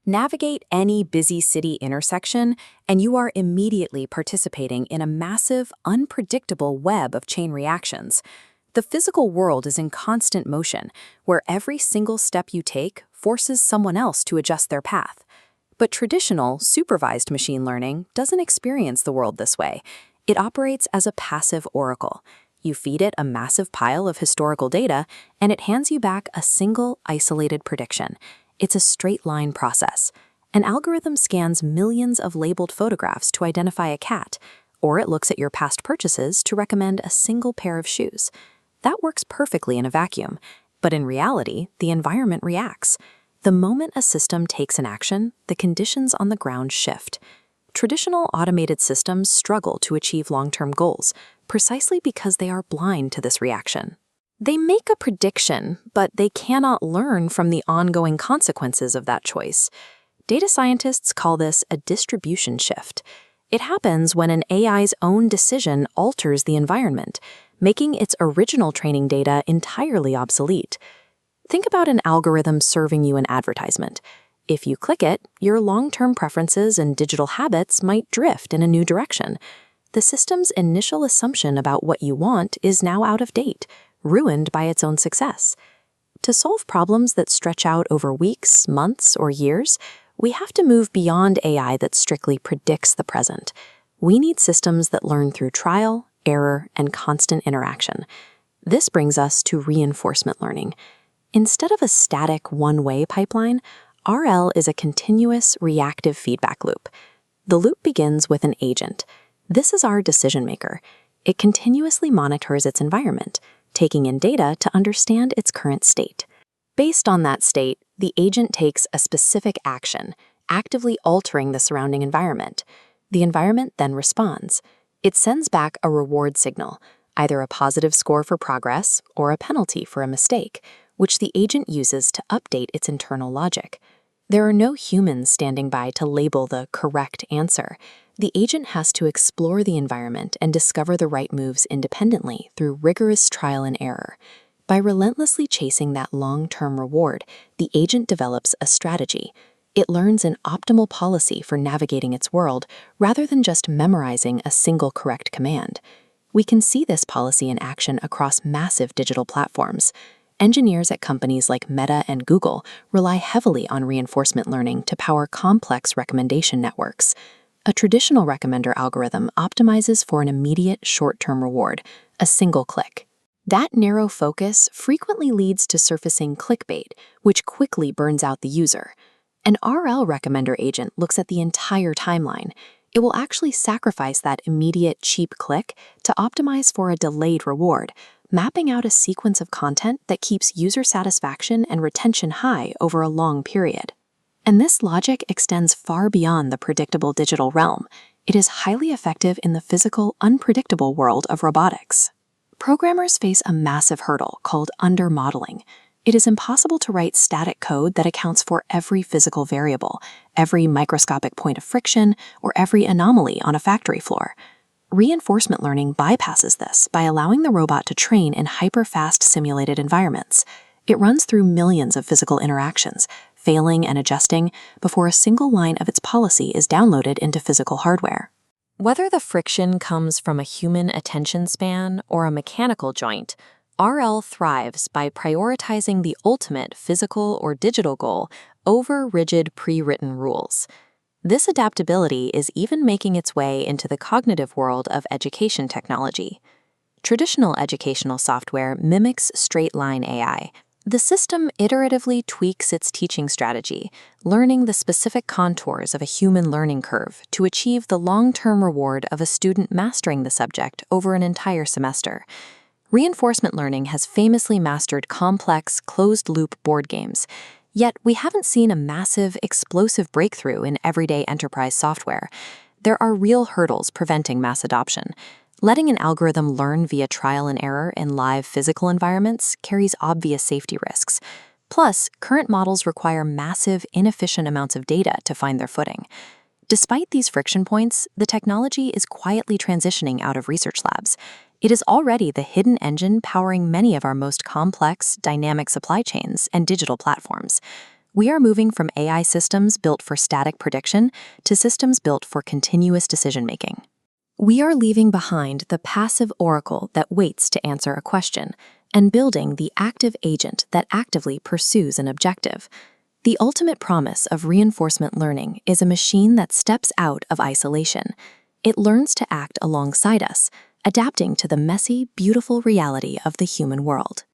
Navigate any busy city intersection, and you are immediately participating in a massive, unpredictable web of chain reactions. The physical world is in constant motion, where every single step you take forces someone else to adjust their path. But traditional, supervised machine learning doesn't experience the world this way. It operates as a passive oracle. You feed it a massive pile of historical data, and it hands you back a single, isolated prediction. It's a straight-line process. An algorithm scans millions of labeled photographs to identify a cat, or it looks at your past purchases to recommend a single pair of shoes. That works perfectly in a vacuum, but in reality, the environment reacts. The moment a system takes an action, the conditions on the ground shift. Traditional automated systems struggle to achieve long-term goals, precisely because they are blind to this reaction. They make a prediction, but they cannot learn from the ongoing consequences of that choice. Data scientists call this a distribution shift. It happens when an AI's own decision alters the environment, making its original training data entirely obsolete. Think about an algorithm serving you an advertisement. If you click it, your long-term preferences and digital habits might drift in a new direction. The system's initial assumption about what you want is now out of date, ruined by its own success. To solve problems that stretch out over weeks, months, or years, we have to move beyond AI that strictly predicts the present. We need systems that learn through trial, error, and constant interaction. This brings us to reinforcement learning. Instead of a static one-way pipeline, RL is a continuous reactive feedback loop. The loop begins with an agent. This is our decision maker. It continuously monitors its environment, taking in data to understand its current state. Based on that state, the agent takes a specific action, actively altering the surrounding environment. The environment then responds. It sends back a reward signal, either a positive score for progress or a penalty for a mistake, which the agent uses to update its internal logic. There are no humans standing by to label the correct answer. The agent has to explore the environment and discover the right moves independently through rigorous trial and error. By relentlessly chasing that long-term reward, the agent develops a strategy. It learns an optimal policy for navigating its world rather than just memorizing a single correct command. We can see this policy in action across massive digital platforms. Engineers at companies like Meta and Google rely heavily on reinforcement learning to power complex recommendation networks. A traditional recommender algorithm optimizes for an immediate short-term reward, a single click. That narrow focus frequently leads to surfacing clickbait, which quickly burns out the user. An RL recommender agent looks at the entire timeline. It will actually sacrifice that immediate cheap click to optimize for a delayed reward, mapping out a sequence of content that keeps user satisfaction and retention high over a long period. And this logic extends far beyond the predictable digital realm. It is highly effective in the physical, unpredictable world of robotics. Programmers face a massive hurdle called under-modeling. It is impossible to write static code that accounts for every physical variable, every microscopic point of friction, or every anomaly on a factory floor. Reinforcement learning bypasses this by allowing the robot to train in hyper-fast simulated environments. It runs through millions of physical interactions, failing and adjusting before a single line of its policy is downloaded into physical hardware. Whether the friction comes from a human attention span or a mechanical joint, RL thrives by prioritizing the ultimate physical or digital goal over rigid pre-written rules. This adaptability is even making its way into the cognitive world of education technology. Traditional educational software mimics straight-line AI. The system iteratively tweaks its teaching strategy, learning the specific contours of a human learning curve to achieve the long-term reward of a student mastering the subject over an entire semester. Reinforcement learning has famously mastered complex, closed-loop board games, yet we haven't seen a massive, explosive breakthrough in everyday enterprise software. There are real hurdles preventing mass adoption. Letting an algorithm learn via trial and error in live physical environments carries obvious safety risks. Plus, current models require massive, inefficient amounts of data to find their footing. Despite these friction points, the technology is quietly transitioning out of research labs. It is already the hidden engine powering many of our most complex, dynamic supply chains and digital platforms. We are moving from AI systems built for static prediction to systems built for continuous decision-making. We are leaving behind the passive oracle that waits to answer a question and building the active agent that actively pursues an objective. The ultimate promise of reinforcement learning is a machine that steps out of isolation. It learns to act alongside us, adapting to the messy, beautiful reality of the human world.